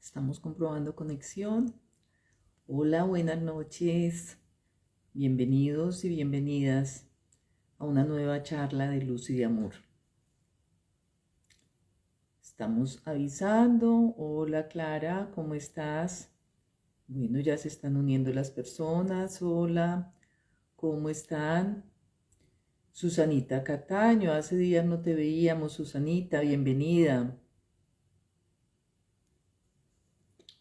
Estamos comprobando conexión. Hola, buenas noches. Bienvenidos y bienvenidas a una nueva charla de luz y de amor. Estamos avisando. Hola, Clara, ¿cómo estás? Bueno, ya se están uniendo las personas. Hola, ¿cómo están? Susanita Cataño, hace días no te veíamos, Susanita, bienvenida.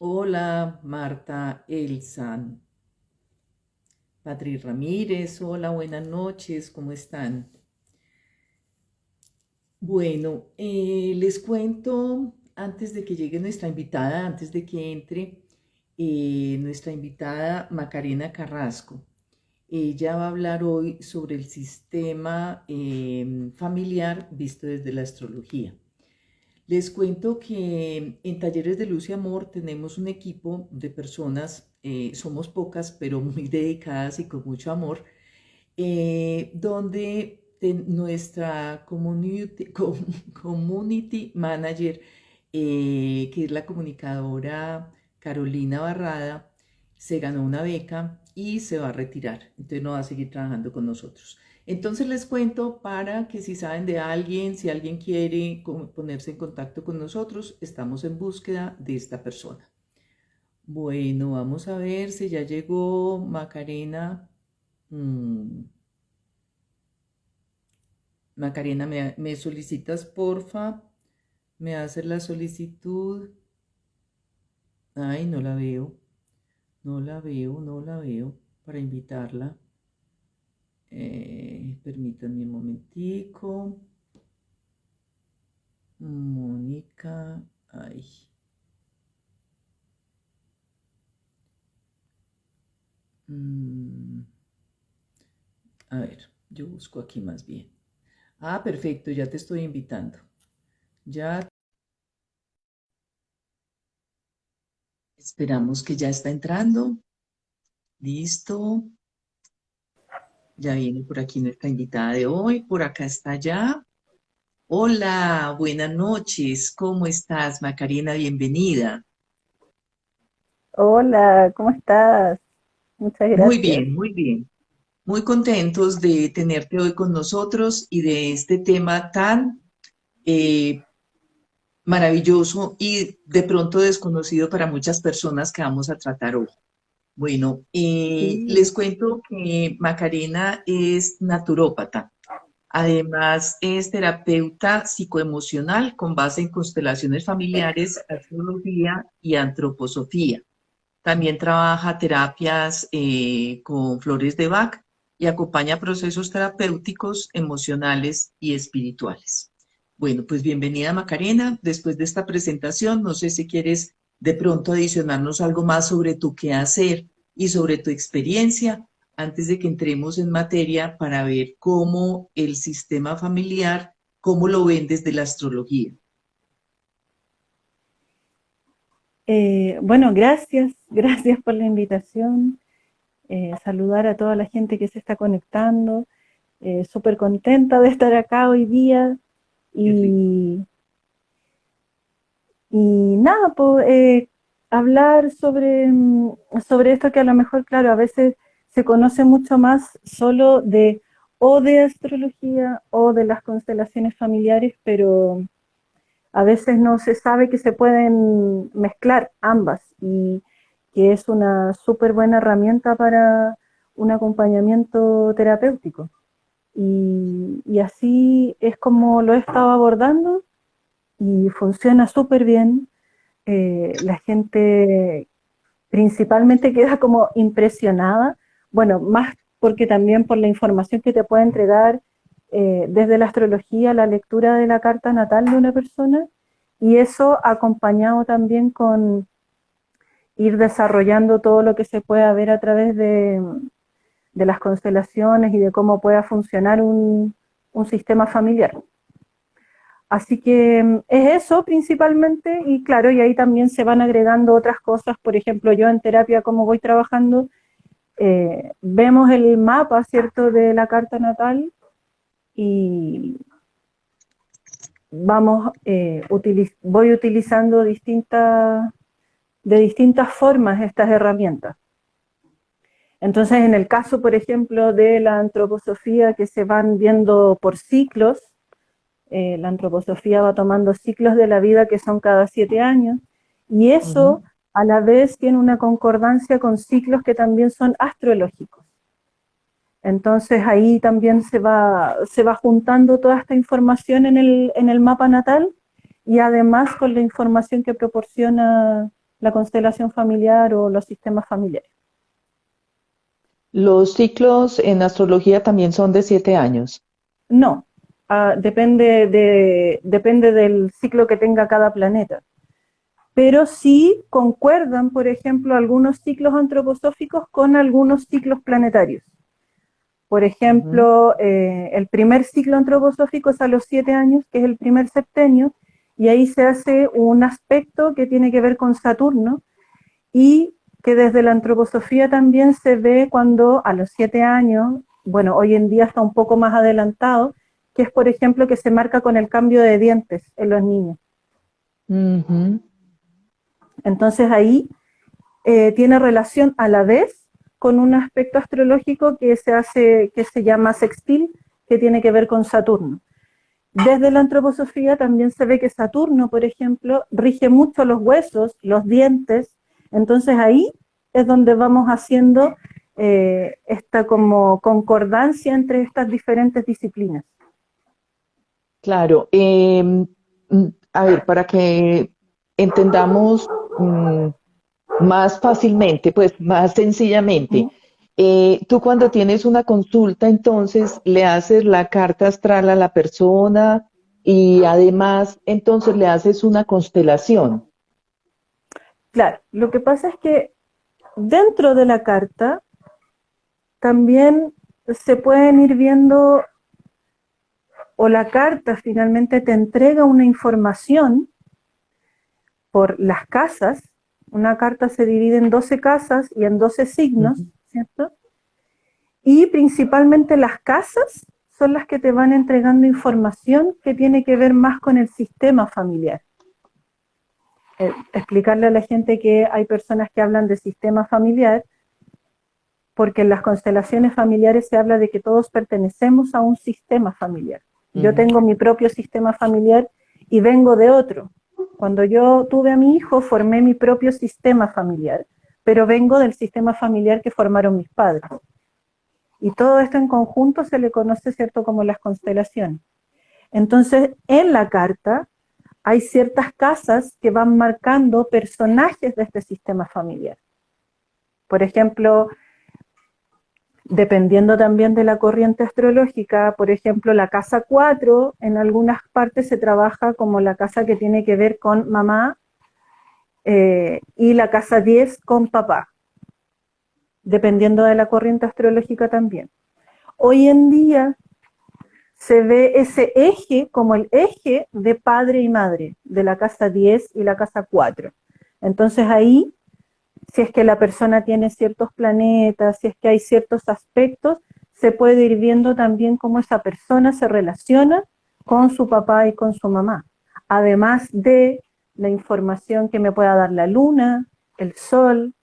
Hola, Marta Elsan. Patri Ramírez, hola, buenas noches, ¿cómo están? Bueno, les cuento, antes de que llegue nuestra invitada, antes de que entre, nuestra invitada Macarena Carrasco. Ella va a hablar hoy sobre el sistema familiar visto desde la astrología. Les cuento que en Talleres de Luz y Amor tenemos un equipo de personas, somos pocas, pero muy dedicadas y con mucho amor, donde nuestra community manager, que es la comunicadora Carolina Barrada, se ganó una beca y se va a retirar, entonces no va a seguir trabajando con nosotros. Entonces les cuento para que si saben de alguien, si alguien quiere ponerse en contacto con nosotros, estamos en búsqueda de esta persona. Bueno, vamos a ver si ya llegó Macarena. Macarena, ¿me solicitas, porfa? ¿Me haces la solicitud? Ay, no la veo. No la veo para invitarla. Permítanme un momentico. Mónica, ay. Mm, a ver, yo busco aquí más bien. Ah, perfecto, ya te estoy invitando. Ya esperamos que ya está entrando. Listo. Ya viene por aquí nuestra invitada de hoy. Por acá está ya. Hola, buenas noches. ¿Cómo estás, Macarena? Bienvenida. Hola, ¿cómo estás? Muchas Muy gracias. bien, muy bien. Muy contentos de tenerte hoy con nosotros y de este tema tan eh, maravilloso y de pronto desconocido para muchas personas que vamos a tratar hoy. Bueno, Sí, les cuento que Macarena es naturópata. Además, es terapeuta psicoemocional con base en constelaciones familiares, astrología y antroposofía. También trabaja terapias con flores de Bach y acompaña procesos terapéuticos, emocionales y espirituales. Bueno, pues bienvenida Macarena. Después de esta presentación, no sé si quieres de pronto adicionarnos algo más sobre tu quehacer y sobre tu experiencia antes de que entremos en materia para ver cómo el sistema familiar, cómo lo ven desde la astrología. bueno, gracias, gracias por la invitación. Saludar a toda la gente que se está conectando. Súper contenta de estar acá hoy día Qué rico. y, y nada, pues, hablar sobre esto que a lo mejor, claro, a veces se conoce mucho más solo de o de astrología o de las constelaciones familiares, pero a veces no se sabe que se pueden mezclar ambas y que es una súper buena herramienta para un acompañamiento terapéutico. Y así es como lo he estado abordando y funciona súper bien. La gente principalmente queda como impresionada, bueno, más porque también por la información que te puede entregar desde la astrología, la lectura de la carta natal de una persona, y eso acompañado también con ir desarrollando todo lo que se pueda ver a través de las constelaciones y de cómo pueda funcionar un sistema familiar. Así que es eso principalmente y claro, y ahí también se van agregando otras cosas. Por ejemplo, yo en terapia, como voy trabajando, vemos el mapa, ¿cierto?, de la carta natal y voy utilizando distintas de distintas formas estas herramientas. Entonces, en el caso, por ejemplo, de la antroposofía, que se van viendo por ciclos, la antroposofía va tomando ciclos de la vida que son cada 7 años, y eso a la vez tiene una concordancia con ciclos que también son astrológicos. Entonces ahí también se va juntando toda esta información en el mapa natal, y además con la información que proporciona la constelación familiar o los sistemas familiares. Los ciclos en astrología también son de 7 años. No, depende del ciclo que tenga cada planeta. Pero sí concuerdan, por ejemplo, algunos ciclos antroposóficos con algunos ciclos planetarios. Por ejemplo, el primer ciclo antroposófico es a los 7 años, que es el primer septenio, y ahí se hace un aspecto que tiene que ver con Saturno, y que desde la antroposofía también se ve cuando a los 7 años, bueno, hoy en día está un poco más adelantado, que es, por ejemplo, que se marca con el cambio de dientes en los niños. Entonces ahí tiene relación a la vez con un aspecto astrológico que se llama sextil, que tiene que ver con Saturno. Desde la antroposofía también se ve que Saturno, por ejemplo, rige mucho los huesos, los dientes. Entonces ahí es donde vamos haciendo esta como concordancia entre estas diferentes disciplinas. Claro. A ver, para que entendamos más fácilmente, pues más sencillamente, tú cuando tienes una consulta, entonces le haces la carta astral a la persona y además entonces le haces una constelación. Claro, lo que pasa es que dentro de la carta también se pueden ir viendo, o la carta finalmente te entrega una información por las casas. Una carta se divide en 12 casas y en 12 signos, ¿cierto? Y principalmente las casas son las que te van entregando información que tiene que ver más con el sistema familiar. Explicarle a la gente que hay personas que hablan de sistema familiar, porque en las constelaciones familiares se habla de que todos pertenecemos a un sistema familiar. Yo tengo mi propio sistema familiar y vengo de otro. Cuando yo tuve a mi hijo, formé mi propio sistema familiar, pero vengo del sistema familiar que formaron mis padres. Y todo esto en conjunto se le conoce, ¿cierto?, como las constelaciones. Entonces, en la carta hay ciertas casas que van marcando personajes de este sistema familiar. Por ejemplo, dependiendo también de la corriente astrológica, por ejemplo, la casa 4 en algunas partes se trabaja como la casa que tiene que ver con mamá, y la casa 10 con papá, dependiendo de la corriente astrológica también. Hoy en día se ve ese eje como el eje de padre y madre, de la casa 10 y la casa 4. Entonces ahí, si es que la persona tiene ciertos planetas, si es que hay ciertos aspectos, se puede ir viendo también cómo esa persona se relaciona con su papá y con su mamá. Además de la información que me pueda dar la luna, el sol,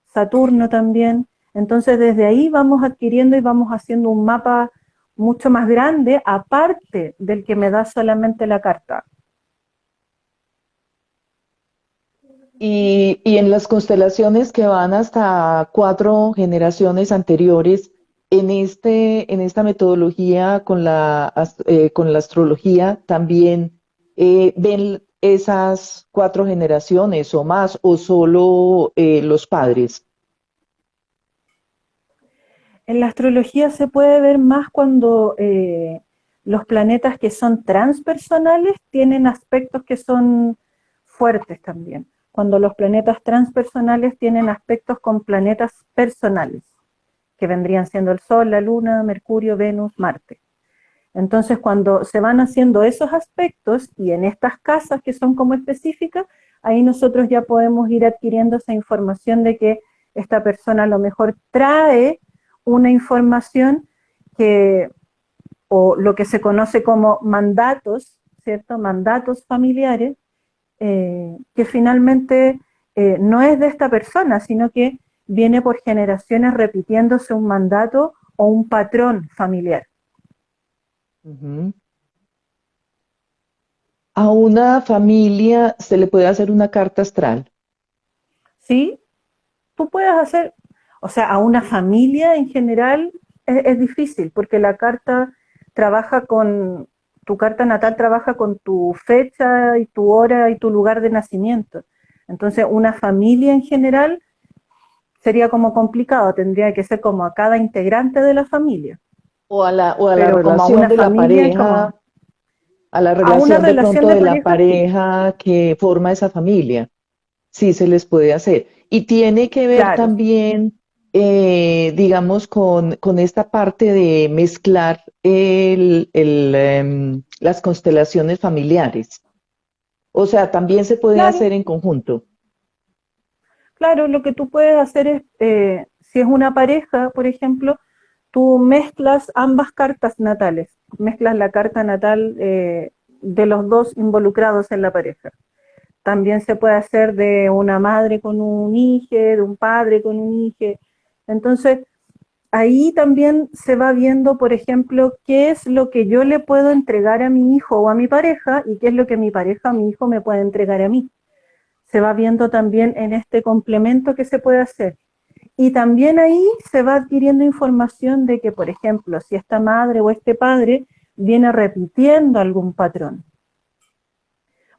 Saturno también. Entonces desde ahí vamos adquiriendo y vamos haciendo un mapa mucho más grande, aparte del que me da solamente la carta. Y en las constelaciones que van hasta 4 generaciones anteriores, en esta metodología con la astrología, también ven esas 4 generaciones o más, o solo los padres. En la astrología se puede ver más cuando los planetas que son transpersonales tienen aspectos que son fuertes también. Cuando los planetas transpersonales tienen aspectos con planetas personales, que vendrían siendo el Sol, la Luna, Mercurio, Venus, Marte. Entonces, cuando se van haciendo esos aspectos y en estas casas que son como específicas, ahí nosotros ya podemos ir adquiriendo esa información de que esta persona a lo mejor trae una información que, o lo que se conoce como mandatos, ¿cierto? Mandatos familiares, que finalmente no es de esta persona, sino que viene por generaciones repitiéndose un mandato o un patrón familiar. Ujú. A una familia se le puede hacer una carta astral. ¿Sí? Tú puedes hacer, o sea, a una familia en general es difícil, porque la carta trabaja con, tu carta natal trabaja con tu fecha y tu hora y tu lugar de nacimiento. Entonces, una familia en general sería como complicado, tendría que ser como a cada integrante de la familia, O a la pero como a relación una de la familia es como pareja, a la a una relación de relación pronto de de la pareja, sí, pareja que forma esa familia. Sí, se les puede hacer. Y tiene que ver claro. también, digamos, con esta parte de mezclar las constelaciones familiares. O sea, también se puede Claro, hacer en conjunto. claro, lo que tú puedes hacer es, si es una pareja, por ejemplo, tú mezclas ambas cartas natales, mezclas la carta natal de los dos involucrados en la pareja. También se puede hacer de una madre con un hijo, de un padre con un hijo. Entonces, ahí también se va viendo, por ejemplo, qué es lo que yo le puedo entregar a mi hijo o a mi pareja y qué es lo que mi pareja o mi hijo me puede entregar a mí. Se va viendo también en este complemento que se puede hacer. Y también ahí se va adquiriendo información de que, por ejemplo, si esta madre o este padre viene repitiendo algún patrón.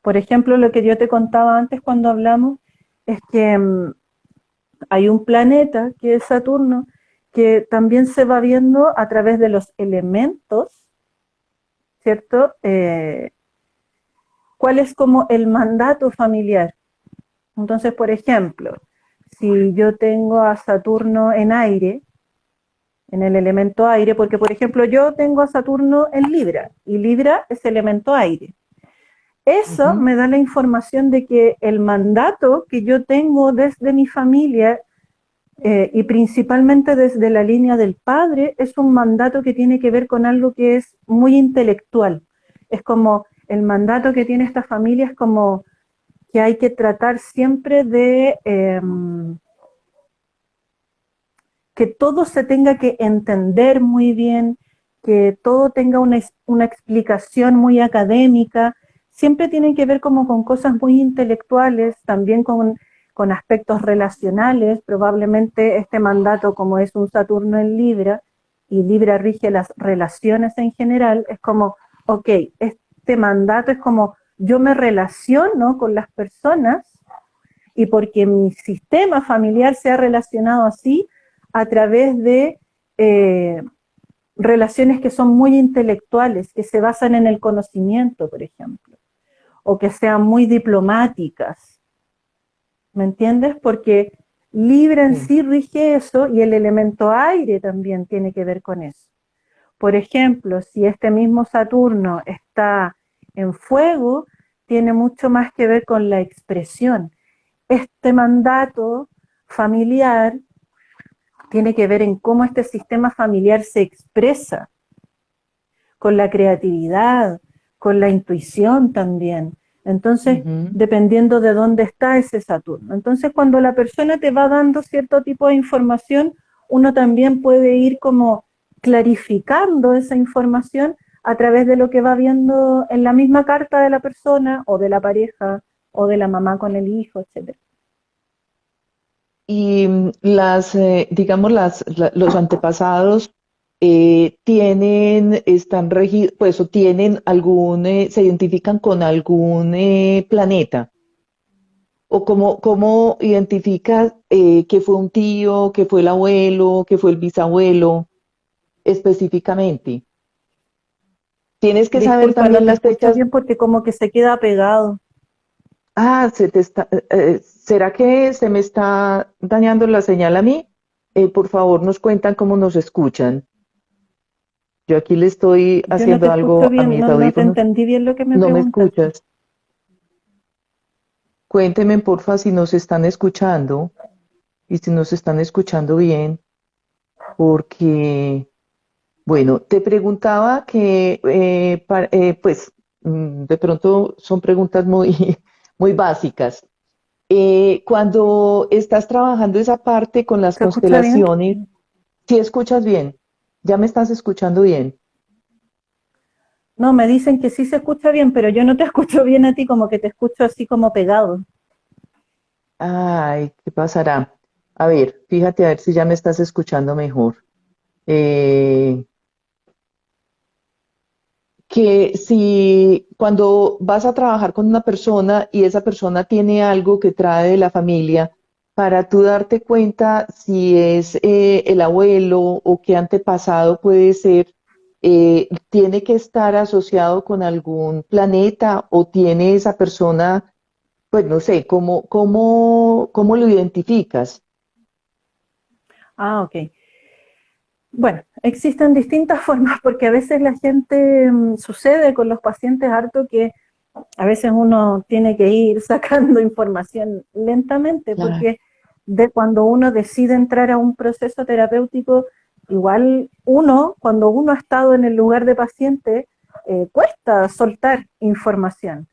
Por ejemplo, lo que yo te contaba antes cuando hablamos es que hay un planeta que es Saturno que también se va viendo a través de los elementos, ¿cierto? ¿Cuál es como el mandato familiar? Entonces, por ejemplo, si yo tengo a Saturno en aire, en el elemento aire, porque por ejemplo yo tengo a Saturno en Libra y Libra es elemento aire. Eso Ujú. me da la información de que el mandato que yo tengo desde mi familia y principalmente desde la línea del padre es un mandato que tiene que ver con algo que es muy intelectual. Es como el mandato que tiene esta familia es como que hay que tratar siempre de que todo se tenga que entender muy bien, que todo tenga una explicación muy académica, siempre tienen que ver como con cosas muy intelectuales, también con aspectos relacionales, probablemente este mandato como es un Saturno en Libra, y Libra rige las relaciones en general, es como, ok, este mandato es como yo me relaciono con las personas y porque mi sistema familiar se ha relacionado así a través de eh, relaciones que son muy intelectuales, que se basan en el conocimiento, por ejemplo, o que sean muy diplomáticas, ¿me entiendes? Porque Libra en Sí. sí rige eso y el elemento aire también tiene que ver con eso. Por ejemplo, si este mismo Saturno está en fuego, tiene mucho más que ver con la expresión. Este mandato familiar tiene que ver en cómo este sistema familiar se expresa, con la creatividad, con la intuición también. Entonces, Ujú. dependiendo de dónde está ese Saturno. Entonces, cuando la persona te va dando cierto tipo de información, uno también puede ir como clarificando esa información a través de lo que va viendo en la misma carta de la persona o de la pareja o de la mamá con el hijo, etcétera. Y digamos, los antepasados están regidos, pues, o tienen se identifican con algún planeta. O cómo identificas que fue un tío, que fue el abuelo, que fue el bisabuelo, específicamente. Tienes que saber Disculpa, no también te las escucho fechas. bien porque como que se queda pegado. Ah, ¿será que se me está dañando la señal a mí? Por favor, nos cuentan cómo nos escuchan. Yo aquí le estoy Yo no te haciendo escucho algo a bien, mis no te audífonos. entendí bien lo que me No me preguntaste. escuchas. Cuénteme, porfa, si nos están escuchando y si nos están escuchando bien, porque, bueno, te preguntaba que, pues, de pronto son preguntas muy, muy básicas. Cuando estás trabajando esa parte con las ¿Se escucha bien? constelaciones, si escuchas bien, ya me estás escuchando bien. No, me dicen que sí se escucha bien, pero yo no te escucho bien a ti, como que te escucho así como pegado. Ay, ¿qué pasará? A ver, fíjate a ver si ya me estás escuchando mejor. Eh, que si cuando vas a trabajar con una persona y esa persona tiene algo que trae de la familia, para tú darte cuenta si es el abuelo o qué antepasado puede ser, tiene que estar asociado con algún planeta o tiene esa persona, pues no sé, ¿cómo lo identificas? Ah, ok. Bueno, existen distintas formas porque a veces la gente sucede con los pacientes harto que a veces uno tiene que ir sacando información lentamente Claro, porque de cuando uno decide entrar a un proceso terapéutico, igual uno, cuando uno ha estado en el lugar de paciente, cuesta soltar información.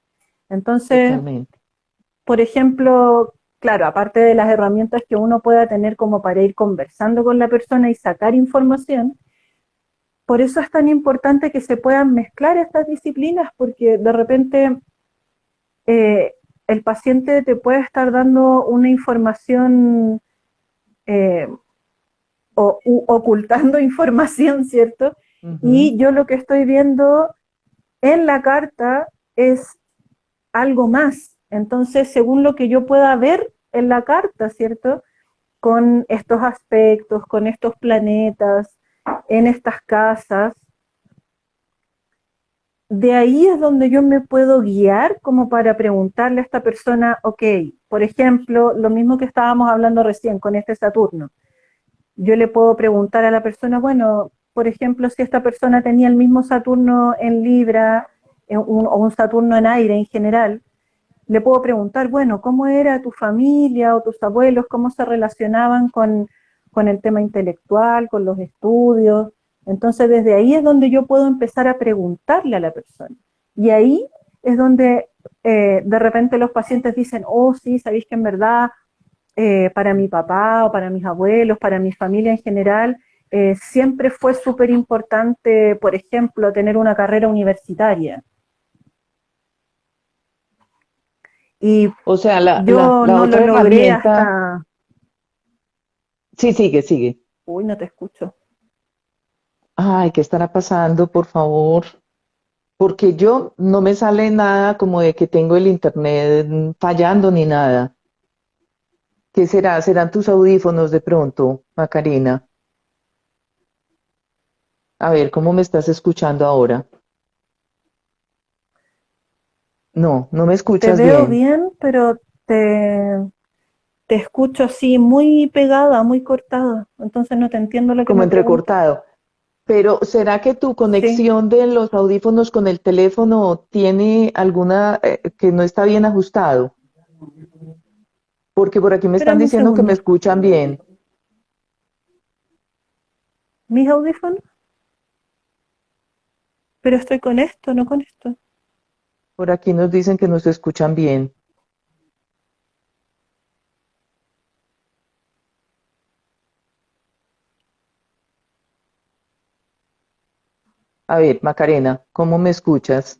Entonces, totalmente. por ejemplo, claro, aparte de las herramientas que uno pueda tener como para ir conversando con la persona y sacar información, por eso es tan importante que se puedan mezclar estas disciplinas, porque de repente eh, el paciente te puede estar dando una información eh, ocultando información, ¿cierto? Ujú. Y yo lo que estoy viendo en la carta es algo más. Entonces, según lo que yo pueda ver en la carta, ¿cierto? Con estos aspectos, con estos planetas, en estas casas, de ahí es donde yo me puedo guiar como para preguntarle a esta persona, ok, por ejemplo, lo mismo que estábamos hablando recién con este Saturno. Yo le puedo preguntar a la persona, bueno, por ejemplo, si esta persona tenía el mismo Saturno en Libra o un Saturno en aire en general, le puedo preguntar, bueno, ¿cómo era tu familia o tus abuelos? ¿Cómo se relacionaban con el tema intelectual, con los estudios? Entonces, desde ahí es donde yo puedo empezar a preguntarle a la persona. Y ahí es donde de repente los pacientes dicen, oh, sí, sabéis que en verdad para mi papá o para mis abuelos, para mi familia en general, siempre fue súper importante, por ejemplo, tener una carrera universitaria. Y O sea, la, la, yo la no lo otra logré herramienta, hasta... sí, sigue. Uy, no te escucho. Ay, ¿qué estará pasando, por favor? Porque yo no me sale nada como de que tengo el internet fallando ni nada. ¿Qué será? ¿Serán tus audífonos de pronto, Macarena? A ver, ¿cómo me estás escuchando ahora? No, no me Te escuchas veo bien, bien, pero te escucho así muy pegada, muy cortada. Entonces no te entiendo lo que como me preguntas. entrecortado. Pero ¿será que tu Sí, conexión de los audífonos con el teléfono tiene alguna que no está bien ajustado? Porque por aquí me están espérame un diciendo que me segundo. escuchan bien. ¿Mis audífonos? Pero estoy con esto, no con esto. Por aquí nos dicen que nos escuchan bien. A ver, Macarena, ¿cómo me escuchas?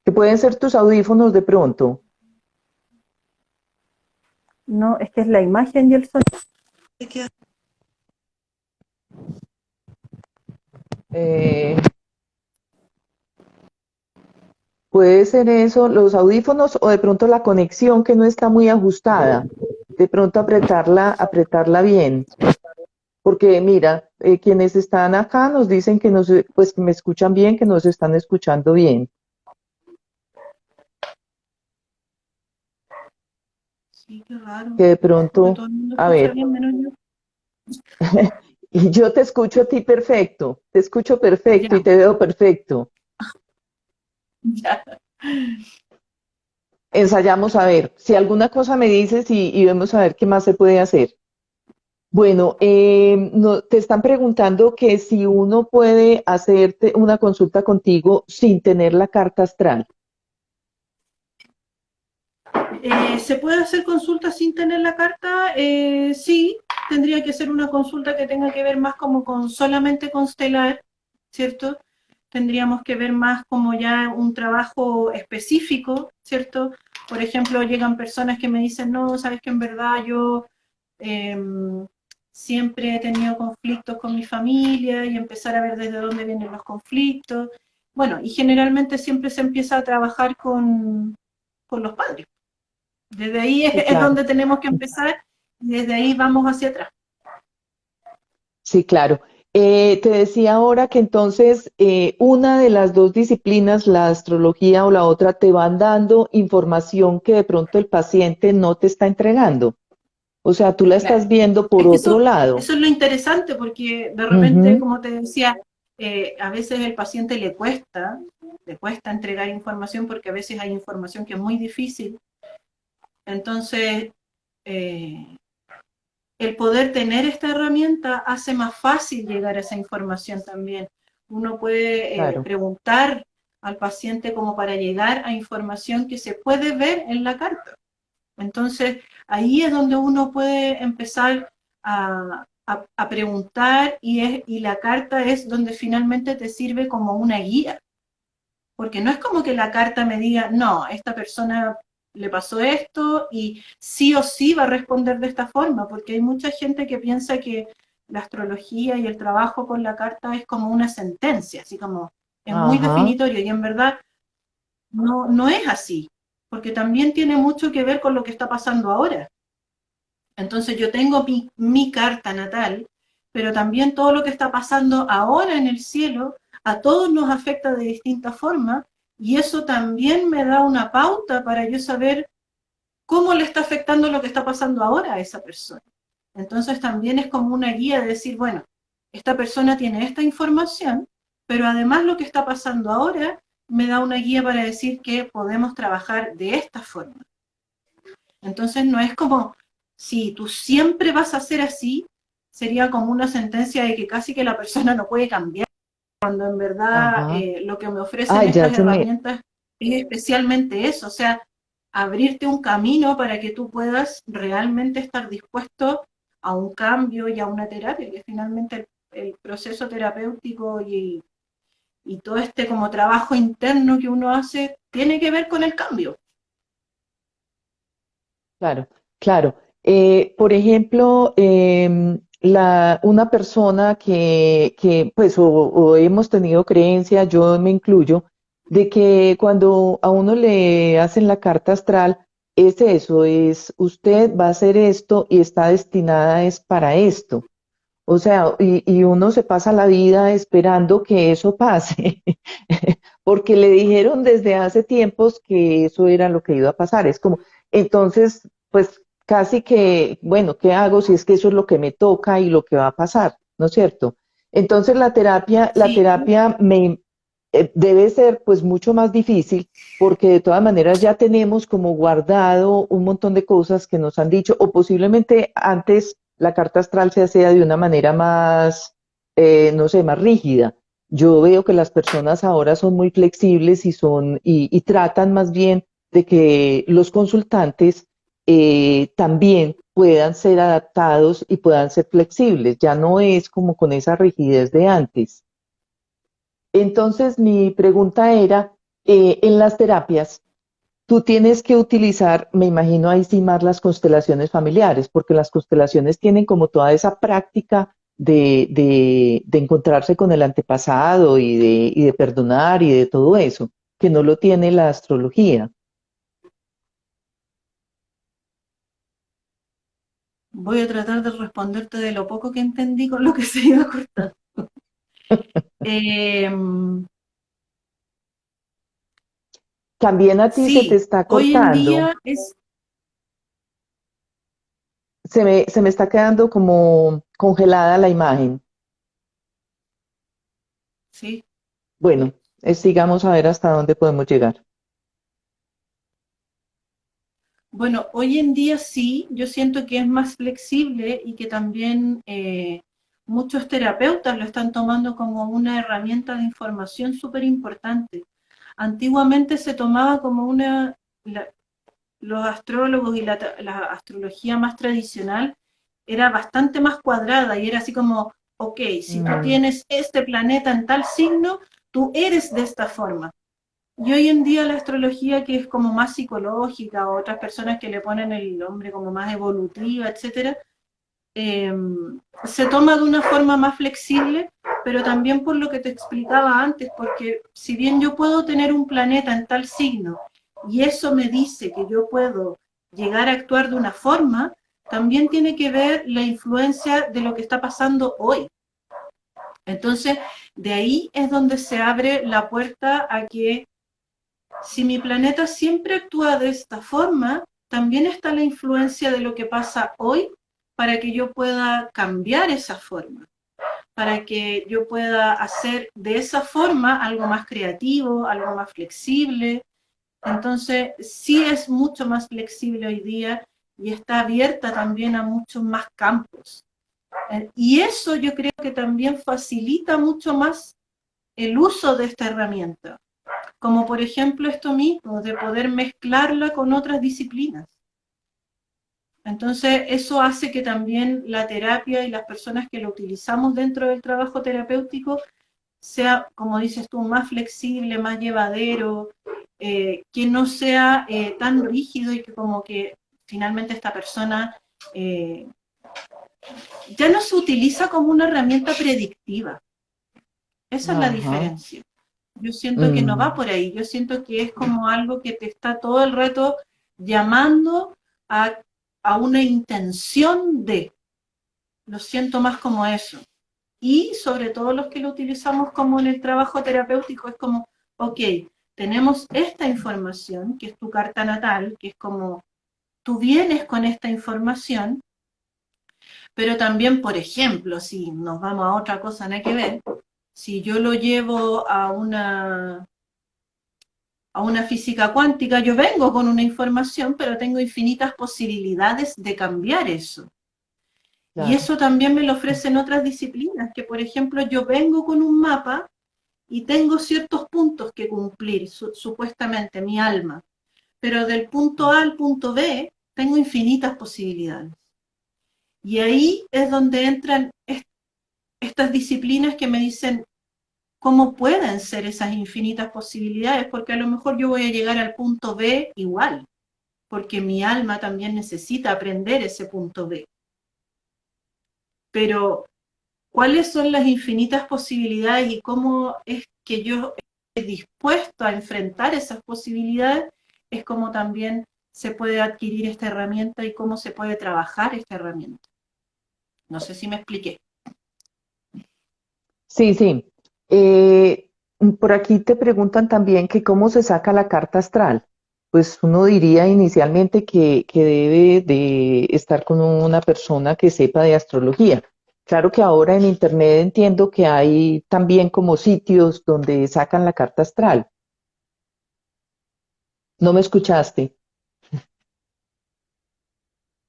Que pueden ser tus audífonos de pronto. No, es que es la imagen y el sonido. Eh, puede ser eso, los audífonos o de pronto la conexión que no está muy ajustada. De pronto apretarla bien. Porque mira, quienes están acá nos dicen que nos, pues que me escuchan bien, que nos están escuchando bien. Sí, qué raro, Que de porque pronto, todo el mundo a escucha ver, bien menos yo. y yo te escucho a ti perfecto, te escucho perfecto y Ya, te veo perfecto. ya. Ensayamos a ver, si alguna cosa me dices y vemos a ver qué más se puede hacer. Bueno, te están preguntando que si uno puede hacerte una consulta contigo sin tener la carta astral. ¿Se puede hacer consulta sin tener la carta? Sí, tendría que ser una consulta que tenga que ver más como con solamente constelar, ¿cierto? Tendríamos que ver más como ya un trabajo específico, ¿cierto? Por ejemplo, llegan personas que me dicen, no, sabes que en verdad yo eh, siempre he tenido conflictos con mi familia y empezar a ver desde dónde vienen los conflictos. Bueno, y generalmente siempre se empieza a trabajar con los padres. Desde ahí Sí, es claro. donde tenemos que empezar y desde ahí vamos hacia atrás. Sí, claro. Te decía ahora que entonces una de las dos disciplinas, la astrología o la otra, te van dando información que de pronto el paciente no te está entregando. O sea, tú la estás Claro. viendo Es por que otro lado. eso es lo interesante porque de repente, Ujú. como te decía, a veces el paciente le cuesta entregar información porque a veces hay información que es muy difícil. Entonces, eh, el poder tener esta herramienta hace más fácil llegar a esa información también. Uno puede Claro, preguntar al paciente como para llegar a información que se puede ver en la carta. Entonces, ahí es donde uno puede empezar a preguntar y la carta es donde finalmente te sirve como una guía. Porque no es como que la carta me diga, no, esta persona le pasó esto y sí o sí va a responder de esta forma, porque hay mucha gente que piensa que la astrología y el trabajo con la carta es como una sentencia, así como es muy ajá, definitorio y en verdad no es así, porque también tiene mucho que ver con lo que está pasando ahora. Entonces yo tengo mi carta natal, pero también todo lo que está pasando ahora en el cielo, a todos nos afecta de distinta forma y eso también me da una pauta para yo saber cómo le está afectando lo que está pasando ahora a esa persona. Entonces también es como una guía de decir, bueno, esta persona tiene esta información, pero además lo que está pasando ahora me da una guía para decir que podemos trabajar de esta forma. Entonces no es como, si tú siempre vas a ser así, sería como una sentencia de que casi que la persona no puede cambiar, cuando en verdad ajá. lo que me ofrecen Ay, ya estas se me, herramientas es especialmente eso, o sea, abrirte un camino para que tú puedas realmente estar dispuesto a un cambio y a una terapia, que finalmente el proceso terapéutico y todo este como trabajo interno que uno hace tiene que ver con el cambio. claro, claro. Por ejemplo, una persona pues, o hemos tenido creencia, yo me incluyo, de que cuando a uno le hacen la carta astral, es eso, es usted va a hacer esto y está destinada es para esto. O sea, y uno se pasa la vida esperando que eso pase, porque le dijeron desde hace tiempos que eso era lo que iba a pasar. Es como, entonces, pues casi que, bueno, ¿qué hago si es que eso es lo que me toca y lo que va a pasar? ¿No es cierto? Entonces la Sí, terapia debe ser pues mucho más difícil porque de todas maneras ya tenemos como guardado un montón de cosas que nos han dicho o posiblemente antes la carta astral se hacía de una manera más, no sé, más rígida. Yo veo que las personas ahora son muy flexibles y tratan más bien de que los consultantes también puedan ser adaptados y puedan ser flexibles. Ya no es como con esa rigidez de antes. Entonces, mi pregunta era, en las terapias, tú tienes que utilizar, me imagino ahí sí más las constelaciones familiares, porque las constelaciones tienen como toda esa práctica de encontrarse con el antepasado y de perdonar y de todo eso, que no lo tiene la astrología. voy a tratar de responderte de lo poco que entendí con lo que se iba a cortar. Eh, También a ti se te sí, está hoy en cortando, día es, se me está quedando como congelada la imagen. sí, Bueno, sigamos a ver hasta dónde podemos llegar. bueno, hoy en día sí, yo siento que es más flexible y que también muchos terapeutas lo están tomando como una herramienta de información súper importante. Antiguamente se tomaba como una, los astrólogos y la astrología más tradicional era bastante más cuadrada y era así como, ok, si tú tienes este planeta en tal signo, tú eres de esta forma. Y hoy en día la astrología, que es como más psicológica, o otras personas que le ponen el nombre como más evolutiva, etcétera, eh, se toma de una forma más flexible, pero también por lo que te explicaba antes, porque si bien yo puedo tener un planeta en tal signo y eso me dice que yo puedo llegar a actuar de una forma, también tiene que ver la influencia de lo que está pasando hoy. Entonces, de ahí es donde se abre la puerta a que si mi planeta siempre actúa de esta forma, también está la influencia de lo que pasa hoy para que yo pueda cambiar esa forma, para que yo pueda hacer de esa forma algo más creativo, algo más flexible. Entonces, sí es mucho más flexible hoy día y está abierta también a muchos más campos. Y eso yo creo que también facilita mucho más el uso de esta herramienta, como por ejemplo esto mismo, de poder mezclarla con otras disciplinas. Entonces, eso hace que también la terapia y las personas que lo utilizamos dentro del trabajo terapéutico sea, como dices tú, más flexible, más llevadero, que no sea tan rígido y que como que finalmente esta persona eh, ya no se utiliza como una herramienta predictiva. Esa es la Ajá. diferencia. Yo siento que no va Mm. por ahí, yo siento que es como algo que te está todo el rato llamando a, a una intención de, lo siento más como eso. Y sobre todo los que lo utilizamos como en el trabajo terapéutico, es como, ok, tenemos esta información, que es tu carta natal, que es como tú vienes con esta información, pero también, por ejemplo, si nos vamos a otra cosa, nada que ver, si yo lo llevo a una física cuántica, yo vengo con una información, pero tengo infinitas posibilidades de cambiar eso. Y Claro. eso también me lo ofrecen otras disciplinas, que por ejemplo yo vengo con un mapa y tengo ciertos puntos que cumplir, supuestamente mi alma, pero del punto A al punto B tengo infinitas posibilidades. Y ahí es donde entran estas disciplinas que me dicen cómo pueden ser esas infinitas posibilidades, porque a lo mejor yo voy a llegar al punto B igual, porque mi alma también necesita aprender ese punto B. Pero, ¿cuáles son las infinitas posibilidades y cómo es que yo estoy dispuesto a enfrentar esas posibilidades? Es como también se puede adquirir esta herramienta y cómo se puede trabajar esta herramienta. No sé si me expliqué. Sí, sí. Eh, por aquí te preguntan también que cómo se saca la carta astral. Pues uno diría inicialmente que debe de estar con una persona que sepa de astrología. Claro que ahora en internet entiendo que hay también como sitios donde sacan la carta astral. ¿No me escuchaste?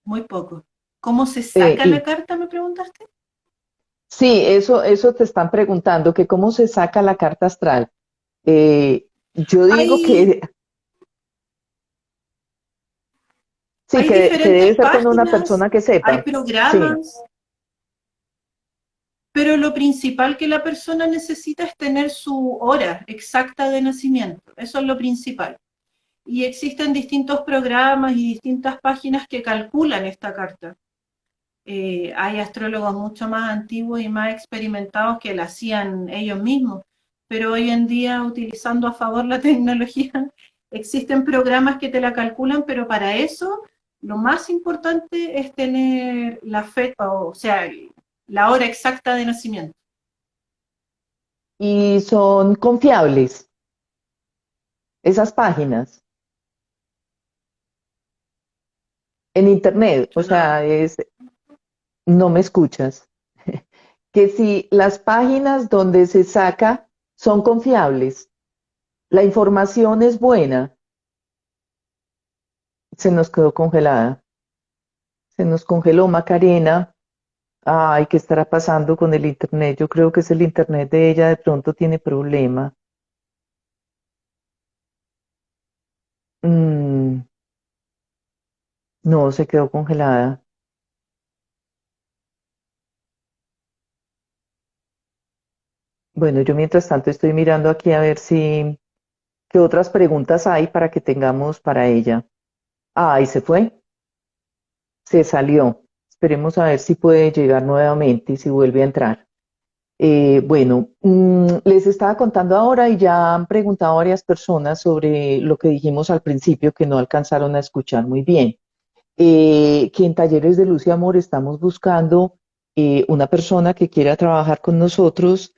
Muy poco. ¿Cómo se Eh, saca la y carta, me preguntaste? sí, eso te están preguntando, que cómo se saca la carta astral. Yo digo Hay, que sí, hay que debe diferentes ser con una páginas, persona que hay sepa. Sí. programas, pero lo principal que la persona necesita es tener su hora exacta de nacimiento. Eso es lo principal. Y existen distintos programas y distintas páginas que calculan esta carta. Hay astrólogos mucho más antiguos y más experimentados que la hacían ellos mismos, pero hoy en día, utilizando a favor la tecnología, existen programas que te la calculan, pero para eso lo más importante es tener la fecha, o sea, la hora exacta de nacimiento. Y son confiables esas páginas en internet. O Yo no, sea, no me escuchas. Que si las páginas donde se saca son confiables, la información es buena, se nos quedó congelada. Se nos congeló Macarena. Ay, ¿qué estará pasando con el internet? Yo creo que es el internet de ella, de pronto tiene problema. Mm, No, se quedó congelada. Bueno, yo mientras tanto estoy mirando aquí a ver si, qué otras preguntas hay para que tengamos para ella. Ah, y se fue, se salió. Esperemos a ver si puede llegar nuevamente y si vuelve a entrar. Bueno, les estaba contando ahora y ya han preguntado varias personas sobre lo que dijimos al principio que no alcanzaron a escuchar muy bien. Que en Talleres de Luz y Amor estamos buscando una persona que quiera trabajar con nosotros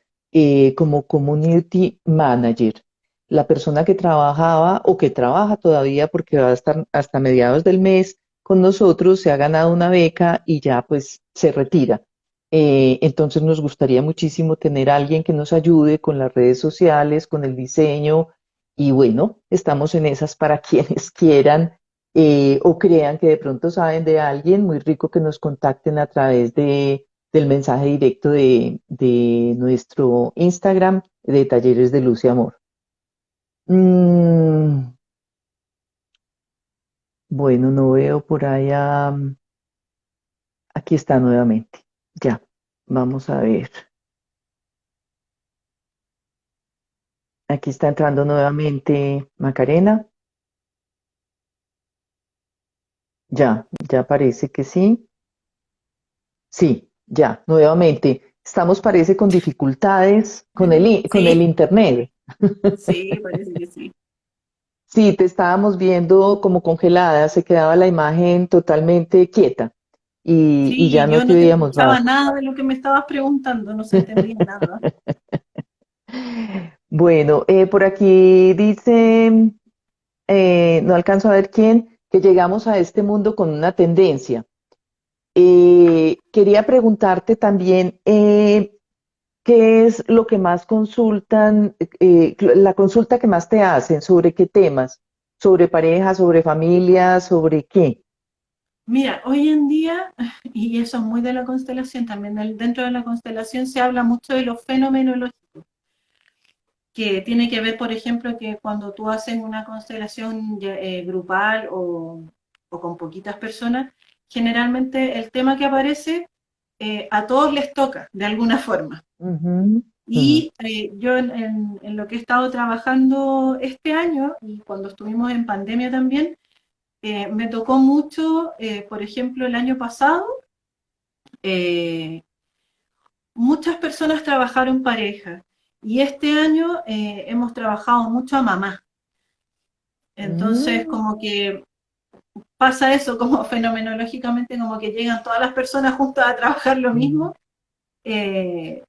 como Community Manager. La persona que trabajaba o que trabaja todavía porque va a estar hasta mediados del mes con nosotros, se ha ganado una beca y ya pues se retira. Entonces nos gustaría muchísimo tener a alguien que nos ayude con las redes sociales, con el diseño y bueno, estamos en esas para quienes quieran o crean que de pronto saben de alguien muy rico que nos contacten a través del mensaje directo de nuestro Instagram de Talleres de Luz y Amor. Mm, bueno, no veo por allá. Aquí está nuevamente. Ya, vamos a ver. Aquí está entrando nuevamente Macarena. Ya parece que sí. Sí, ya, nuevamente. Estamos, parece, con dificultades con el Sí, internet. sí, parece que sí. Sí, te estábamos viendo como congelada, se quedaba la imagen totalmente quieta y ya Sí, no yo te no te veíamos escuchaba más. nada de lo que me estabas preguntando, no se entendía nada. Bueno, por aquí dice, no alcanzo a ver quién, que llegamos a este mundo con una tendencia. Quería preguntarte también, ¿qué es lo que más consultan, la consulta que más te hacen, sobre qué temas? ¿Sobre pareja, sobre familia, sobre qué? Mira, hoy en día, y eso es muy de la constelación, también dentro de la constelación se habla mucho de los fenomenológicos, que tiene que ver, por ejemplo, que cuando tú haces una constelación grupal o con poquitas personas, generalmente el tema que aparece a todos les toca de alguna forma. Ujú, ujú. Y yo en lo que he estado trabajando este año y cuando estuvimos en pandemia también, me tocó mucho, por ejemplo, el año pasado, eh, muchas personas trabajaron pareja y este año hemos trabajado mucho a mamá. Entonces, Mm, como que pasa eso, como fenomenológicamente, como que llegan todas las personas juntas a trabajar lo mm. mismo. eh,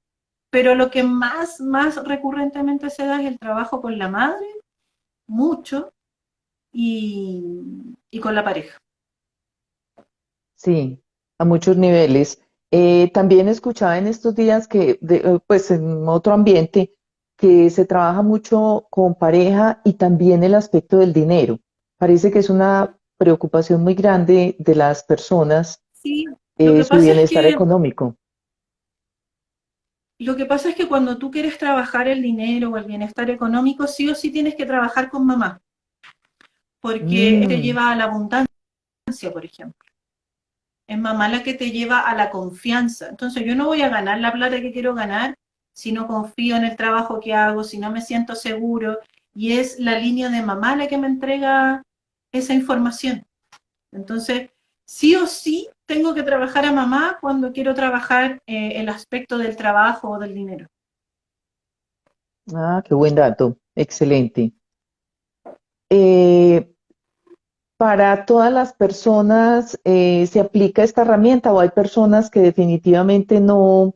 pero lo que más recurrentemente se da es el trabajo con la madre, mucho, y con la pareja. Sí, a muchos niveles. También escuchaba en estos días que, pues en otro ambiente, que se trabaja mucho con pareja y también el aspecto del dinero. Parece que es una preocupación muy grande de las personas, Sí, lo que su pasa es bienestar que económico. lo que pasa es que cuando tú quieres trabajar el dinero o el bienestar económico, sí o sí tienes que trabajar con mamá, porque te Mm, lleva a la abundancia, por ejemplo. Es mamá la que te lleva a la confianza. Entonces yo no voy a ganar la plata que quiero ganar si no confío en el trabajo que hago, si no me siento seguro. Y es la línea de mamá la que me entrega esa información. Entonces, sí o sí tengo que trabajar a mamá cuando quiero trabajar el aspecto del trabajo o del dinero. ah, qué buen dato. Excelente. Eh, ¿Para todas las personas se aplica esta herramienta o hay personas que definitivamente no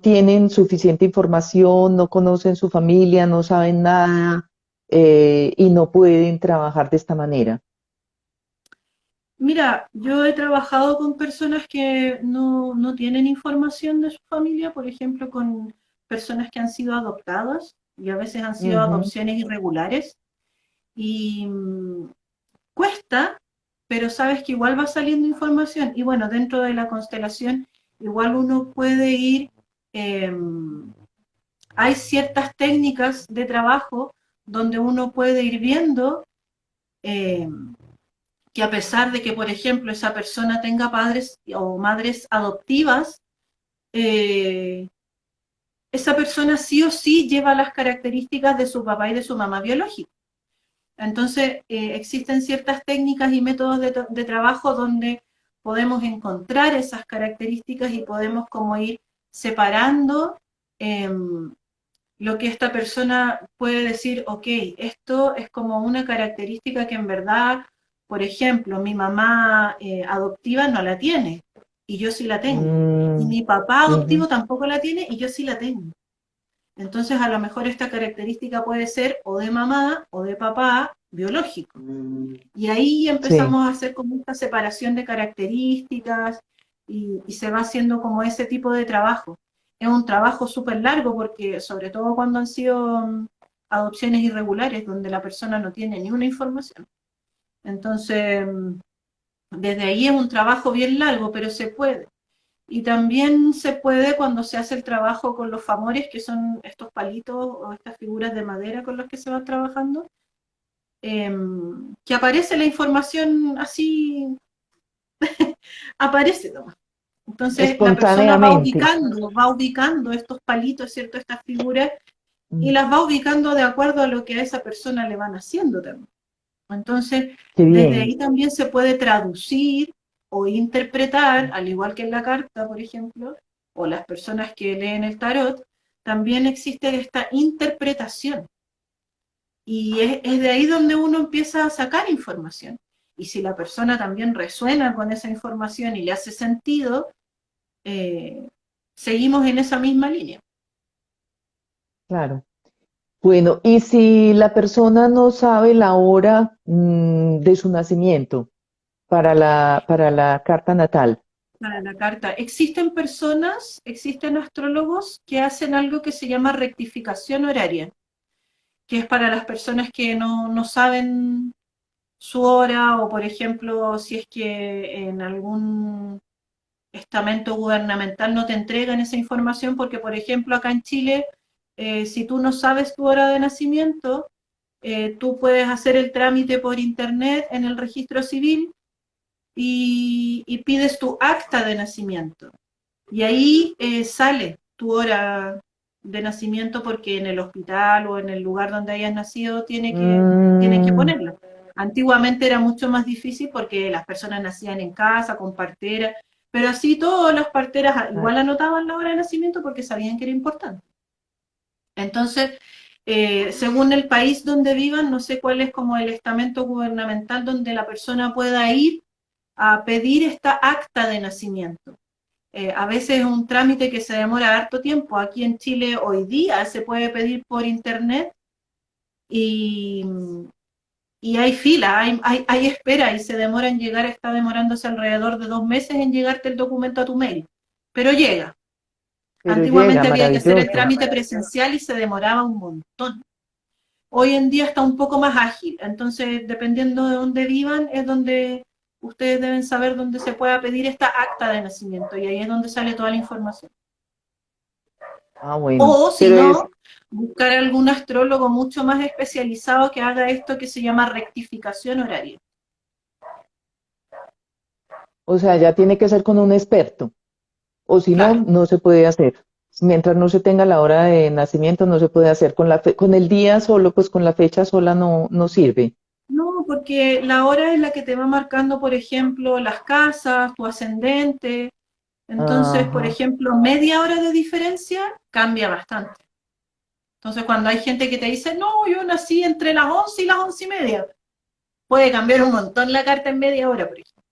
tienen suficiente información, no conocen su familia, no saben nada y no pueden trabajar de esta manera? Mira, yo he trabajado con personas que no tienen información de su familia, por ejemplo, con personas que han sido adoptadas y a veces han sido Ujú. adopciones irregulares y cuesta, pero sabes que igual va saliendo información y bueno, dentro de la constelación igual uno puede ir, eh, hay ciertas técnicas de trabajo donde uno puede ir viendo eh, que a pesar de que, por ejemplo, esa persona tenga padres o madres adoptivas, eh, esa persona sí o sí lleva las características de su papá y de su mamá biológica. Entonces, existen ciertas técnicas y métodos de trabajo donde podemos encontrar esas características y podemos como ir separando eh, lo que esta persona puede decir, ok, esto es como una característica que en verdad, por ejemplo, mi mamá adoptiva no la tiene y yo sí la tengo. Y Mm, mi papá ujú. adoptivo tampoco la tiene y yo sí la tengo. Entonces, a lo mejor esta característica puede ser o de mamá o de papá biológico. Y ahí Sí, empezamos a hacer como esta separación de características y se va haciendo como ese tipo de trabajo. Es un trabajo súper largo porque sobre todo cuando han sido adopciones irregulares donde la persona no tiene ni una información. Entonces, desde ahí es un trabajo bien largo, pero se puede. Y también se puede cuando se hace el trabajo con los famores, que son estos palitos o estas figuras de madera con los que se van trabajando, que aparece la información así, aparece nomás. Entonces la persona espontáneamente. va ubicando estos palitos, ¿cierto? Estas figuras, y Mm, las va ubicando de acuerdo a lo que a esa persona le van haciendo también. Entonces, qué desde bien. ahí también se puede traducir o interpretar, al igual que en la carta, por ejemplo, o las personas que leen el tarot, también existe esta interpretación. Y es de ahí donde uno empieza a sacar información. Y si la persona también resuena con esa información y le hace sentido, eh, seguimos en esa misma línea. Claro. Bueno, y si la persona no sabe la hora, de su nacimiento para la carta natal. Para la carta. Existen personas, existen astrólogos que hacen algo que se llama rectificación horaria, que es para las personas que no saben su hora o, por ejemplo, si es que en algún estamento gubernamental no te entregan esa información, porque, por ejemplo, acá en Chile, si tú no sabes tu hora de nacimiento, tú puedes hacer el trámite por internet en el registro civil y pides tu acta de nacimiento. Y ahí sale tu hora de nacimiento porque en el hospital o en el lugar donde hayas nacido tienen que Mm, ponerla. Antiguamente era mucho más difícil porque las personas nacían en casa, con partera, pero así todas las parteras igual claro. anotaban la hora de nacimiento porque sabían que era importante. Entonces, según el país donde vivan, no sé cuál es como el estamento gubernamental donde la persona pueda ir a pedir esta acta de nacimiento. A veces es un trámite que se demora harto tiempo. Aquí en Chile hoy día se puede pedir por internet y, y hay fila, hay espera y se demora en llegar, está demorándose alrededor de 2 meses en llegarte el documento a tu mail. Pero llega. Pero llega, Antiguamente había que hacer el maravilloso. trámite presencial y se demoraba un montón. Hoy en día está un poco más ágil, entonces dependiendo de dónde vivan es donde ustedes deben saber dónde se pueda pedir esta acta de nacimiento y ahí es donde sale toda la información. Ah, bueno. O si Pero es, no, buscar algún astrólogo mucho más especializado que haga esto que se llama rectificación horaria. o sea, ya tiene que ser con un experto. O si no, Claro. no se puede hacer. Mientras no se tenga la hora de nacimiento, no se puede hacer. Con el día solo, pues con la fecha sola no sirve. No, porque la hora es la que te va marcando, por ejemplo, las casas, tu ascendente. Entonces, por Ajá. ejemplo, media hora de diferencia cambia bastante. Entonces, cuando hay gente que te dice, no, yo nací entre las 11 y las 11:30, puede cambiar un montón la carta en media hora, por ejemplo.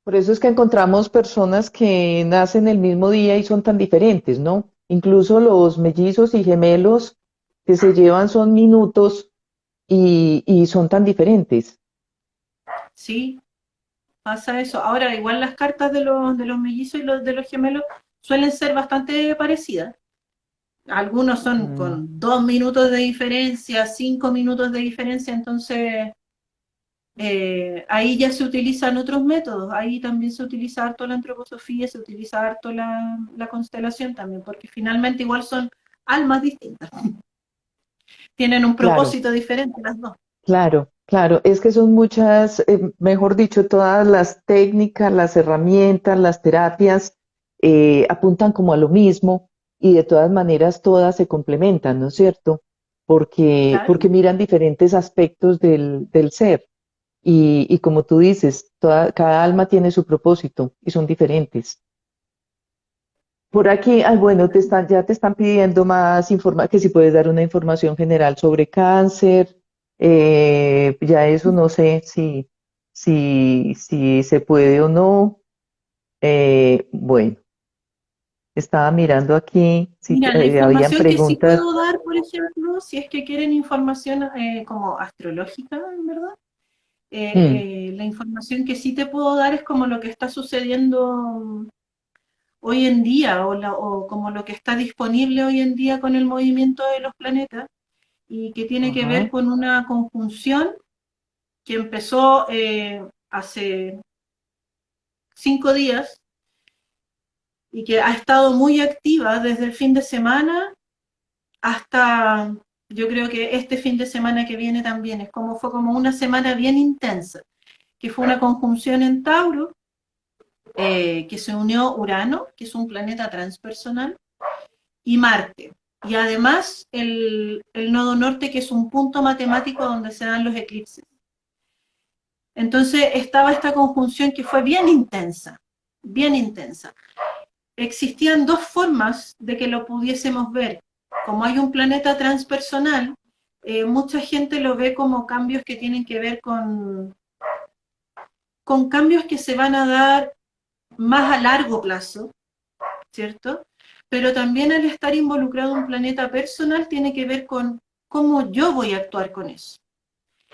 Por eso es que encontramos personas que nacen el mismo día y son tan diferentes, ¿no? Incluso los mellizos y gemelos que se llevan son minutos y son tan diferentes. Sí, pasa eso. Ahora, igual las cartas de los mellizos y los de los gemelos suelen ser bastante parecidas. Algunos son Mm, con 2 minutos de diferencia, 5 minutos de diferencia, entonces ahí ya se utilizan otros métodos. Ahí también se utiliza harto la antroposofía, se utiliza harto la constelación también, porque finalmente igual son almas distintas. Tienen un claro, propósito diferente las dos. claro. Claro, es que son muchas, mejor dicho, todas las técnicas, las herramientas, las terapias apuntan como a lo mismo y de todas maneras todas se complementan, ¿no es cierto? Porque Claro. miran diferentes aspectos del ser y como tú dices, cada alma tiene su propósito y son diferentes. Por aquí, bueno, ya te están pidiendo más información, que si puedes dar una información general sobre cáncer, ya eso no sé si se puede o no. Bueno, estaba mirando aquí si Mira, la habían información que sí preguntas. puedo dar, por ejemplo, si es que quieren información como astrológica, en verdad, Mm, la información que sí te puedo dar es como lo que está sucediendo hoy en día o como lo que está disponible hoy en día con el movimiento de los planetas y que tiene que ver ajá, con una conjunción que empezó hace 5 días y que ha estado muy activa desde el fin de semana hasta, yo creo que este fin de semana que viene también, fue como una semana bien intensa, que fue una conjunción en Tauro, que se unió Urano, que es un planeta transpersonal, y Marte. Y además el nodo norte, que es un punto matemático donde se dan los eclipses. Entonces estaba esta conjunción que fue bien intensa, bien intensa. Existían dos formas de que lo pudiésemos ver. Como hay un planeta transpersonal, mucha gente lo ve como cambios que tienen que ver con cambios que se van a dar más a largo plazo, ¿cierto? Pero también al estar involucrado un planeta personal tiene que ver con cómo yo voy a actuar con eso.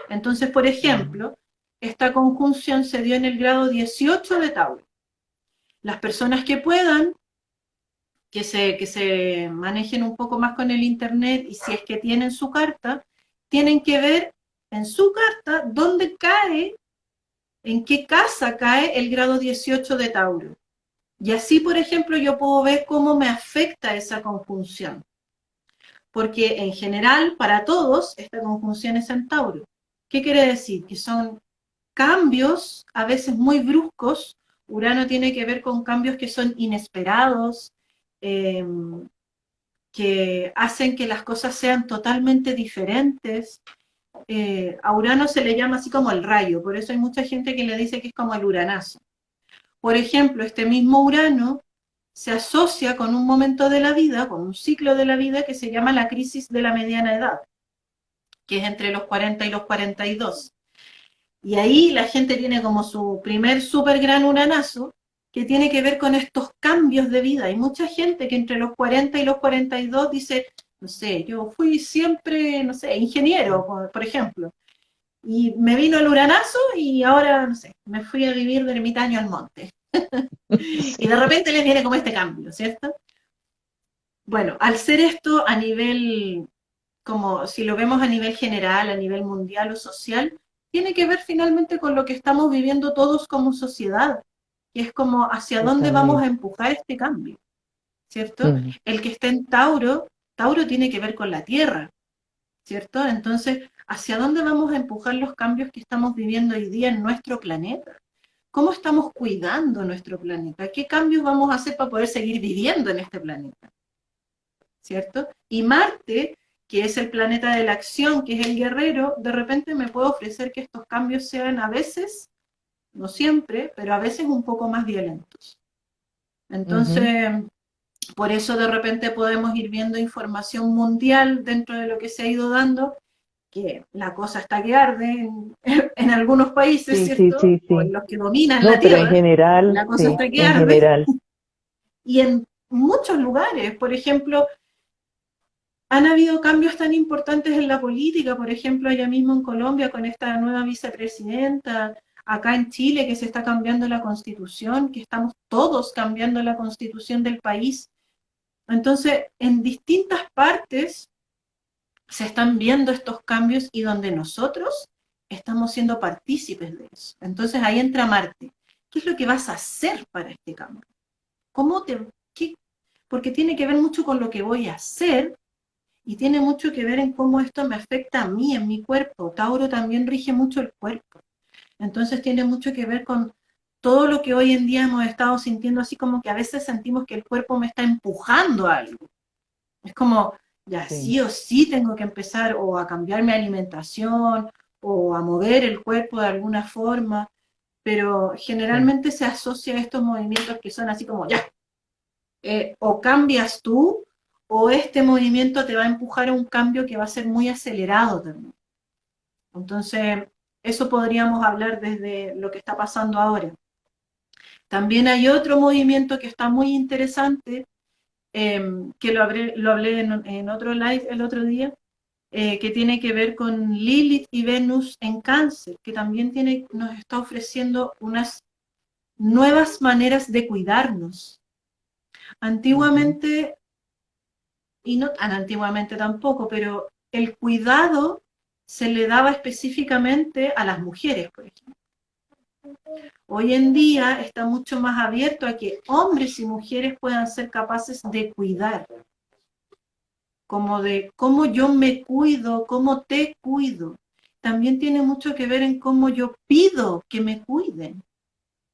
Entonces, por mm, ejemplo, esta conjunción se dio en el grado 18 de Tauro. Las personas que puedan, que se manejen un poco más con el Internet y si es que tienen su carta, tienen que ver en su carta dónde cae, en qué casa cae el grado 18 de Tauro. Y así, por ejemplo, yo puedo ver cómo me afecta esa conjunción. Porque en general, para todos, esta conjunción es en Tauro. ¿Qué quiere decir? Que son cambios a veces muy bruscos. Urano tiene que ver con cambios que son inesperados, eh, que hacen que las cosas sean totalmente diferentes. A Urano se le llama así como el rayo, por eso hay mucha gente que le dice que es como el uranazo. Por ejemplo, este mismo Urano se asocia con un momento de la vida, con un ciclo de la vida que se llama la crisis de la mediana edad, que es entre los 40 y los 42. Y ahí la gente tiene como su primer súper gran uranazo, que tiene que ver con estos cambios de vida. Hay mucha gente que entre los 40 y los 42 dice, no sé, yo fui siempre, no sé, ingeniero, por ejemplo, y me vino el uranazo y ahora, no sé, me fui a vivir de ermitaño al monte. Y de sí, repente les viene como este cambio, ¿cierto? Bueno, al ser esto a nivel, como si lo vemos a nivel general, a nivel mundial o social, tiene que ver finalmente con lo que estamos viviendo todos como sociedad, que es como hacia dónde vamos a totalmente. empujar este cambio, ¿cierto? Mm, El que esté en Tauro, Tauro tiene que ver con la Tierra, ¿cierto? Entonces, ¿hacia dónde vamos a empujar los cambios que estamos viviendo hoy día en nuestro planeta? ¿Cómo estamos cuidando nuestro planeta? ¿Qué cambios vamos a hacer para poder seguir viviendo en este planeta? ¿Cierto? Y Marte, que es el planeta de la acción, que es el guerrero, de repente me puede ofrecer que estos cambios sean a veces, no siempre, pero a veces un poco más violentos. ujú. Entonces, por eso de repente podemos ir viendo información mundial dentro de lo que se ha ido dando, que la cosa está que arde en algunos países, Sí, sí, ¿cierto? sí, O en sí. los que dominan la No, pero en Tierra, general, la cosa sí, está que en arde. general. Y en muchos lugares, por ejemplo, han habido cambios tan importantes en la política, por ejemplo, allá mismo en Colombia con esta nueva vicepresidenta, acá en Chile que se está cambiando la constitución, que estamos todos cambiando la constitución del país. Entonces, en distintas partes se están viendo estos cambios y donde nosotros estamos siendo partícipes de eso. Entonces ahí entra Marte. ¿Qué es lo que vas a hacer para este cambio? ¿Cómo te, qué? Porque tiene que ver mucho con lo que voy a hacer Y tiene mucho que ver en cómo esto me afecta a mí, en mi cuerpo. Tauro también rige mucho el cuerpo. Entonces tiene mucho que ver con todo lo que hoy en día hemos estado sintiendo, así como que a veces sentimos que el cuerpo me está empujando a algo. Es como, ya Sí, sí o sí tengo que empezar o a cambiar mi alimentación o a mover el cuerpo de alguna forma, pero sí, generalmente se asocia a estos movimientos que son así como, ya, o cambias tú o este movimiento te va a empujar a un cambio que va a ser muy acelerado también. Entonces, eso podríamos hablar desde lo que está pasando ahora. También hay otro movimiento que está muy interesante, que lo hablé en otro live el otro día, que tiene que ver con Lilith y Venus en Cáncer, que también nos está ofreciendo unas nuevas maneras de cuidarnos. ujú, Antiguamente, y no tan antiguamente tampoco, pero el cuidado se le daba específicamente a las mujeres, por ejemplo. Hoy en día está mucho más abierto a que hombres y mujeres puedan ser capaces de cuidar, como de cómo yo me cuido, cómo te cuido. También tiene mucho que ver en cómo yo pido que me cuiden,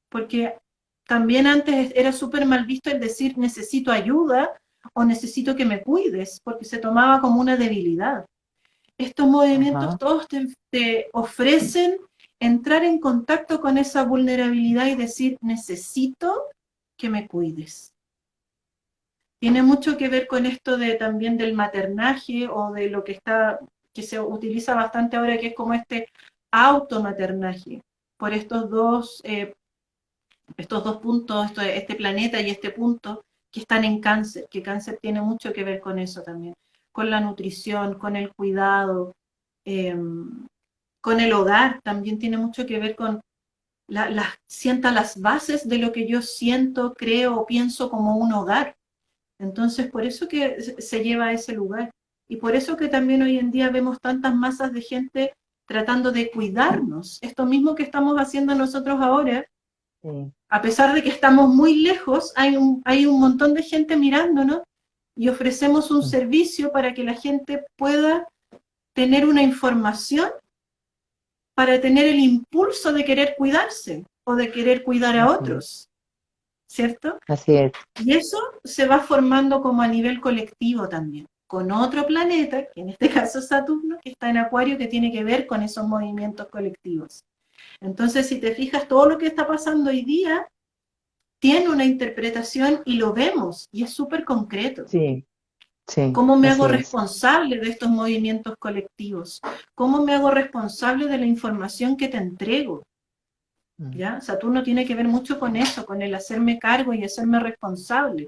porque también antes era súper mal visto el decir necesito ayuda o necesito que me cuides, porque se tomaba como una debilidad. Estos movimientos ajá, todos te ofrecen entrar en contacto con esa vulnerabilidad y decir, necesito que me cuides. Tiene mucho que ver con esto de también del maternaje o de lo que se utiliza bastante ahora, que es como este automaternaje, por estos dos puntos, este planeta y este punto que están en Cáncer, que Cáncer tiene mucho que ver con eso también, con la nutrición, con el cuidado, eh, con el hogar, también tiene mucho que ver con sienta las bases de lo que yo siento, creo o pienso como un hogar. Entonces, por eso que se lleva a ese lugar. Y por eso que también hoy en día vemos tantas masas de gente tratando de cuidarnos. Esto mismo que estamos haciendo nosotros ahora, sí, a pesar de que estamos muy lejos, hay un montón de gente mirándonos y ofrecemos un mm, servicio para que la gente pueda tener una información para tener el impulso de querer cuidarse o de querer cuidar a ujú, otros, ¿cierto? así es. Y eso se va formando como a nivel colectivo también, con otro planeta, que en este caso es Saturno, que está en Acuario, que tiene que ver con esos movimientos colectivos. Entonces, si te fijas, todo lo que está pasando hoy día tiene una interpretación y lo vemos, y es súper concreto. Sí, sí, ¿Cómo me hago así es. responsable de estos movimientos colectivos? ¿Cómo me hago responsable de la información que te entrego? Mm, ¿Ya? Saturno tiene que ver mucho con eso, con el hacerme cargo y hacerme responsable.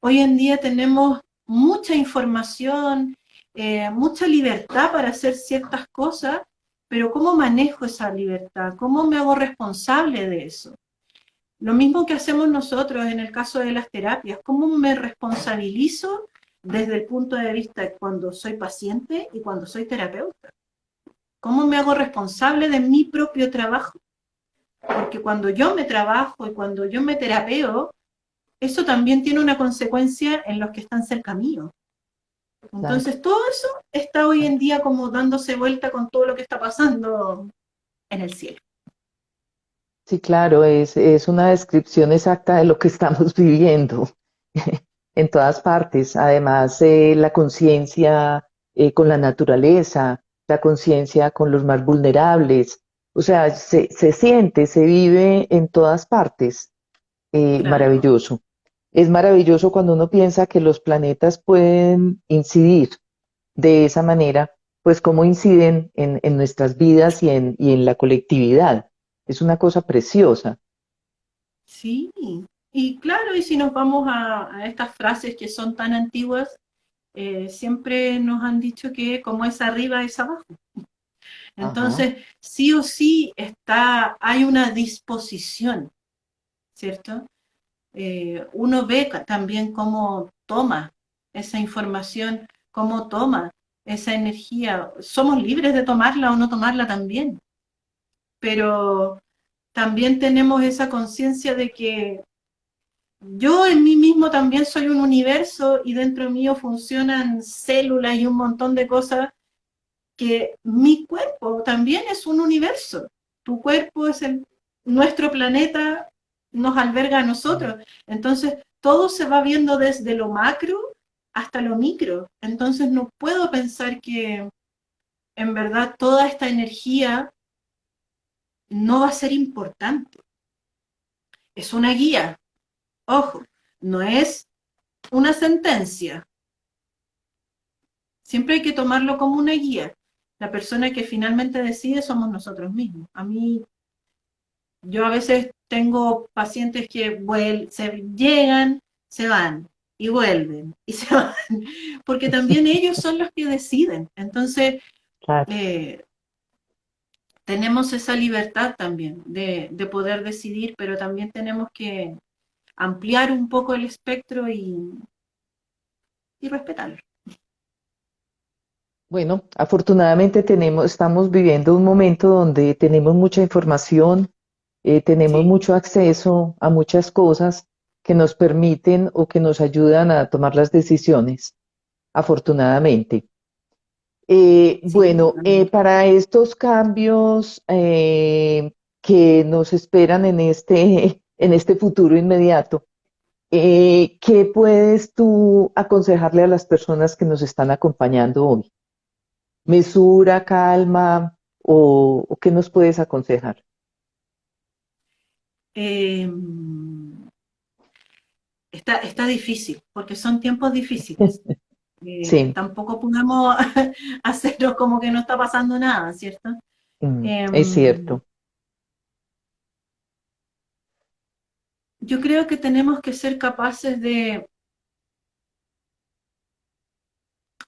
Hoy en día tenemos mucha información, mucha libertad para hacer ciertas cosas, pero ¿cómo manejo esa libertad? ¿Cómo me hago responsable de eso? Lo mismo que hacemos nosotros en el caso de las terapias, ¿cómo me responsabilizo desde el punto de vista cuando soy paciente y cuando soy terapeuta? ¿Cómo me hago responsable de mi propio trabajo? Porque cuando yo me trabajo y cuando yo me terapeo, eso también tiene una consecuencia en los que están cerca mío. claro. Entonces, todo eso está hoy en día como dándose vuelta con todo lo que está pasando en el cielo. Sí, claro, es una descripción exacta de lo que estamos viviendo en todas partes. Además, la conciencia con la naturaleza, la conciencia con los más vulnerables. O sea, se siente, se vive en todas partes. Claro. Maravilloso. Es maravilloso cuando uno piensa que los planetas pueden incidir de esa manera, pues cómo inciden en nuestras vidas y en la colectividad. Es una cosa preciosa. Sí. Y claro, y si nos vamos a estas frases que son tan antiguas, siempre nos han dicho que como es arriba es abajo. Ajá, Entonces, sí o sí hay una disposición, ¿cierto? Uno ve también cómo toma esa información, cómo toma esa energía. Somos libres de tomarla o no tomarla también, pero también tenemos esa conciencia de que yo en mí mismo también soy un universo y dentro mío funcionan células y un montón de cosas, que mi cuerpo también es un universo. Tu cuerpo es nuestro planeta, nos alberga a nosotros. Entonces, todo se va viendo desde lo macro hasta lo micro. Entonces, no puedo pensar que en verdad toda esta energía no va a ser importante. Es una guía. Ojo, no es una sentencia. Siempre hay que tomarlo como una guía. La persona que finalmente decide somos nosotros mismos. Yo a veces tengo pacientes que llegan, se van y vuelven y se van, porque también ellos son los que deciden. Entonces, Claro. tenemos esa libertad también de poder decidir, pero también tenemos que ampliar un poco el espectro y respetarlo. Bueno, afortunadamente estamos viviendo un momento donde tenemos mucha información, tenemos Sí. mucho acceso a muchas cosas que nos permiten o que nos ayudan a tomar las decisiones, afortunadamente. Sí, Bueno, para estos cambios que nos esperan en este futuro inmediato, ¿qué puedes tú aconsejarle a las personas que nos están acompañando hoy? ¿Mesura, calma o qué nos puedes aconsejar? eh, está difícil, porque son tiempos difíciles. Sí, Tampoco podemos hacerlo como que no está pasando nada, ¿cierto? es Em, cierto. yo creo que tenemos que ser capaces de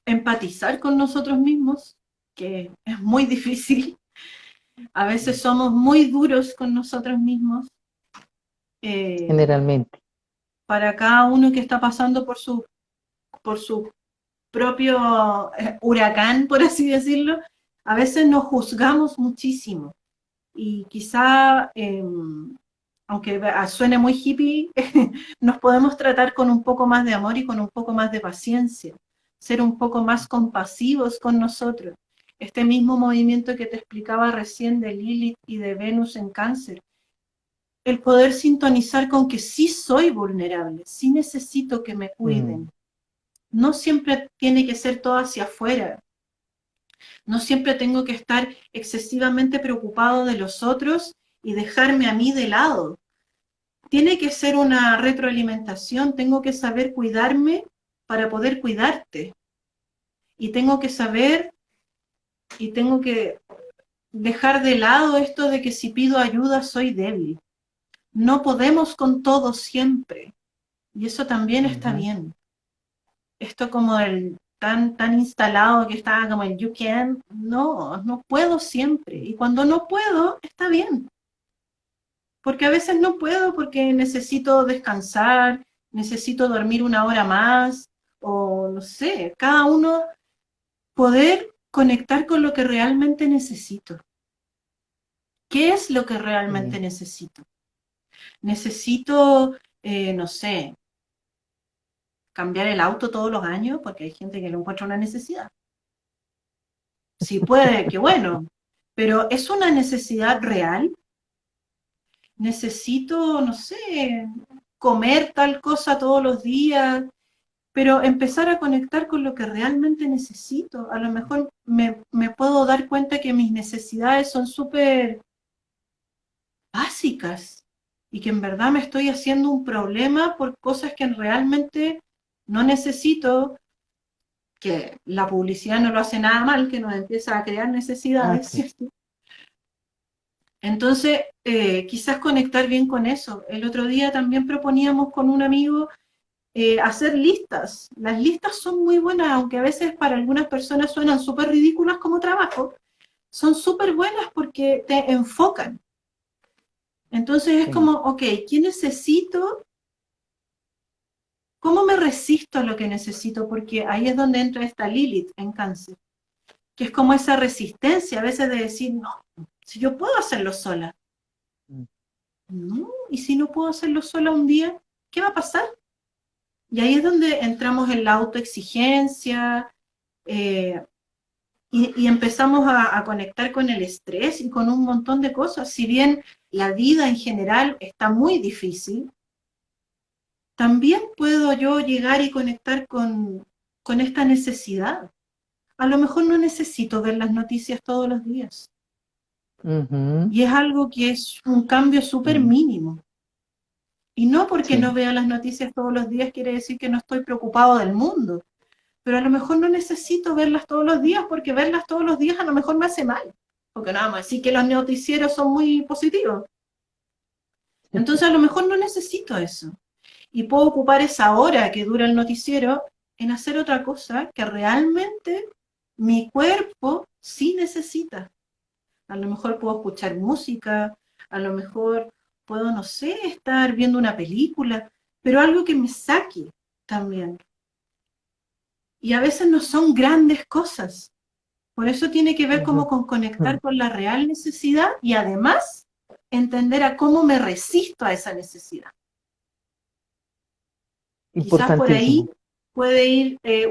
empatizar con nosotros mismos, que es muy difícil. A veces somos muy duros con nosotros mismos. eh, Generalmente. para cada uno que está pasando por su propio huracán, por así decirlo, a veces nos juzgamos muchísimo. Y quizá, aunque suene muy hippie, nos podemos tratar con un poco más de amor y con un poco más de paciencia, ser un poco más compasivos con nosotros. Este mismo movimiento que te explicaba recién de Lilith y de Venus en Cáncer, el poder sintonizar con que sí soy vulnerable, sí necesito que me Mm, cuiden. No siempre tiene que ser todo hacia afuera. No siempre tengo que estar excesivamente preocupado de los otros y dejarme a mí de lado. Tiene que ser una retroalimentación, tengo que saber cuidarme para poder cuidarte. Y tengo que saber y tengo que dejar de lado esto de que si pido ayuda soy débil. No podemos con todo siempre. Y eso también está ujú. bien. Esto como el tan instalado que está como el you can, no puedo siempre. Y cuando no puedo, está bien. Porque a veces no puedo porque necesito descansar, necesito dormir una hora más, o no sé, cada uno poder conectar con lo que realmente necesito. ¿Qué es lo que realmente Sí. necesito? Necesito, no sé, cambiar el auto todos los años porque hay gente que lo encuentra una necesidad. Si puede, qué bueno, pero ¿es una necesidad real? Necesito, no sé, comer tal cosa todos los días, pero empezar a conectar con lo que realmente necesito. A lo mejor me puedo dar cuenta que mis necesidades son súper básicas y que en verdad me estoy haciendo un problema por cosas que realmente no necesito, que la publicidad no lo hace nada mal, que nos empieza a crear Ah, necesidades, claro. ¿cierto? Entonces, quizás conectar bien con eso. El otro día también proponíamos con un amigo hacer listas. Las listas son muy buenas, aunque a veces para algunas personas suenan súper ridículas como trabajo, son súper buenas porque te enfocan. Entonces es Sí. como, ok, ¿qué necesito? ¿Cómo me resisto a lo que necesito? Porque ahí es donde entra esta Lilith en Cáncer, que es como esa resistencia a veces de decir, no, si yo puedo hacerlo sola. Mm. No, y si no puedo hacerlo sola un día, ¿qué va a pasar? Y ahí es donde entramos en la autoexigencia, y empezamos a conectar con el estrés y con un montón de cosas. Si bien la vida en general está muy difícil, también puedo yo llegar y conectar con esta necesidad. A lo mejor no necesito ver las noticias todos los días. Ujú, Y es algo que es un cambio súper mm, mínimo. Y no porque no sí, vea las noticias todos los días quiere decir que no estoy preocupado del mundo. Pero a lo mejor no necesito verlas todos los días porque verlas todos los días a lo mejor me hace mal. Porque nada más, sí que los noticieros son muy positivos. Entonces a lo mejor no necesito eso. Y puedo ocupar esa hora que dura el noticiero en hacer otra cosa que realmente mi cuerpo sí necesita. A lo mejor puedo escuchar música, a lo mejor puedo, no sé, estar viendo una película, pero algo que me saque también. Y a veces no son grandes cosas. Por eso tiene que ver como ujú, con conectar mm, con la real necesidad y además entender a cómo me resisto a esa necesidad. Quizás por ahí importantísimo.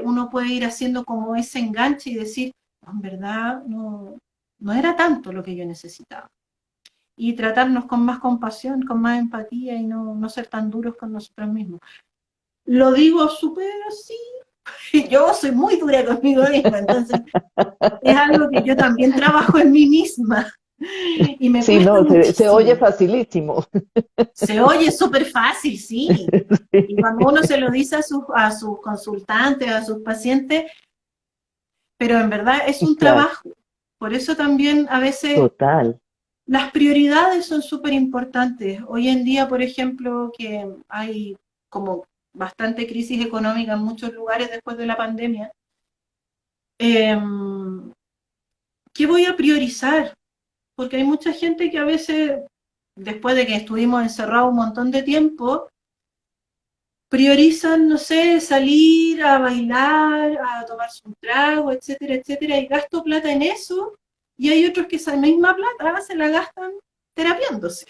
uno puede ir haciendo como ese enganche y decir, "No, en verdad no era tanto lo que yo necesitaba". Y tratarnos con más compasión, con más empatía y no ser tan duros con nosotros mismos. Lo digo súper así, yo soy muy dura conmigo misma, entonces es algo que yo también trabajo en mí misma y me Sí, cuesta no, se oye muchísimo. facilísimo. Se oye súper fácil, sí. Y cuando uno se lo dice a sus consultantes, a sus pacientes, pero en verdad es Y un claro, trabajo. Por eso también a veces total. las prioridades son súper importantes. Hoy en día, por ejemplo, que hay como bastante crisis económica en muchos lugares después de la pandemia, eh, ¿qué voy a priorizar? Porque hay mucha gente que a veces, después de que estuvimos encerrados un montón de tiempo, priorizan, no sé, salir a bailar, a tomarse un trago, etcétera, etcétera, y gasto plata en eso, y hay otros que esa misma plata se la gastan terapiándose.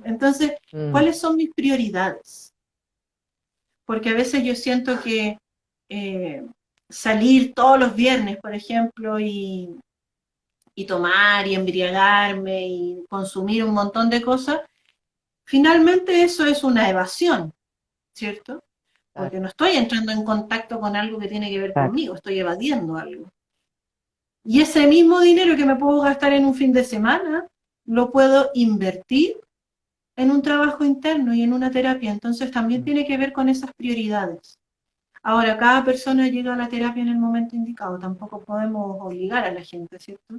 Entonces, Mm, ¿cuáles son mis prioridades? Porque a veces yo siento que eh, salir todos los viernes, por ejemplo, y tomar y embriagarme y consumir un montón de cosas, finalmente eso es una evasión, ¿cierto? claro, Porque no estoy entrando en contacto con algo que tiene que ver claro. conmigo, estoy evadiendo algo. Y ese mismo dinero que me puedo gastar en un fin de semana, lo puedo invertir en un trabajo interno y en una terapia. Entonces también Mm. tiene que ver con esas prioridades. Ahora, cada persona llega a la terapia en el momento indicado, tampoco podemos obligar a la gente, ¿cierto?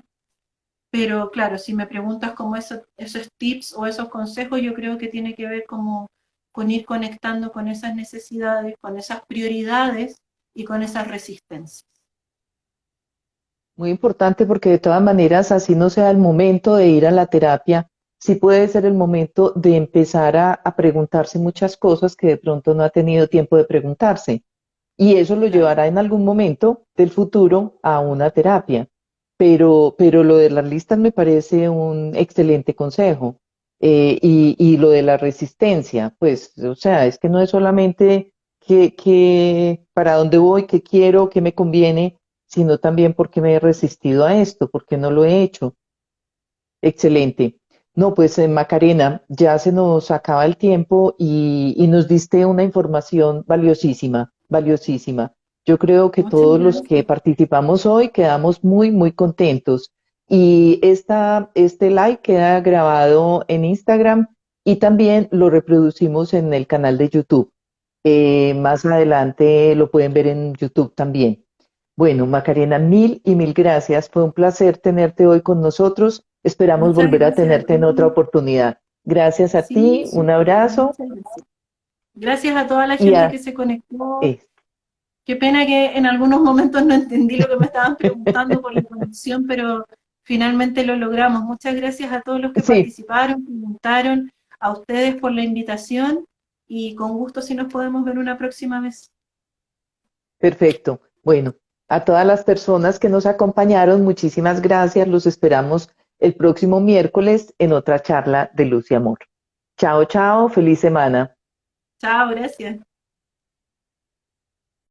Pero claro, si me preguntas como esos tips o esos consejos, yo creo que tiene que ver como con ir conectando con esas necesidades, con esas prioridades y con esas resistencias. Muy importante porque de todas maneras, así no sea el momento de ir a la terapia, sí puede ser el momento de empezar a preguntarse muchas cosas que de pronto no ha tenido tiempo de preguntarse. Y eso lo Claro. llevará en algún momento del futuro a una terapia. Pero lo de las listas me parece un excelente consejo. Y lo de la resistencia, pues, o sea, es que no es solamente para dónde voy, qué quiero, qué me conviene, sino también por qué me he resistido a esto, por qué no lo he hecho. Excelente. No, pues Macarena, ya se nos acaba el tiempo y nos diste una información valiosísima, valiosísima. Yo creo que Muchas todos los que gracias. participamos hoy quedamos muy, muy contentos. Y este live queda grabado en Instagram y también lo reproducimos en el canal de YouTube. Más adelante lo pueden ver en YouTube también. Bueno, Macarena, mil y mil gracias. Fue un placer tenerte hoy con nosotros. Esperamos Muchas volver a gracias a tenerte en otra ti. oportunidad. Gracias a Sí, ti, un súper, abrazo muchas gracias. Gracias a toda la y gente que se conectó. eh, Qué pena que en algunos momentos no entendí lo que me estaban preguntando por la conexión, pero finalmente lo logramos. Muchas gracias a todos los que sí, participaron, preguntaron, a ustedes por la invitación y con gusto si nos podemos ver una próxima vez. perfecto. Bueno, a todas las personas que nos acompañaron, muchísimas gracias. Los esperamos el próximo miércoles en otra charla de Luz y Amor. Chao, chao, feliz semana. Chao, gracias.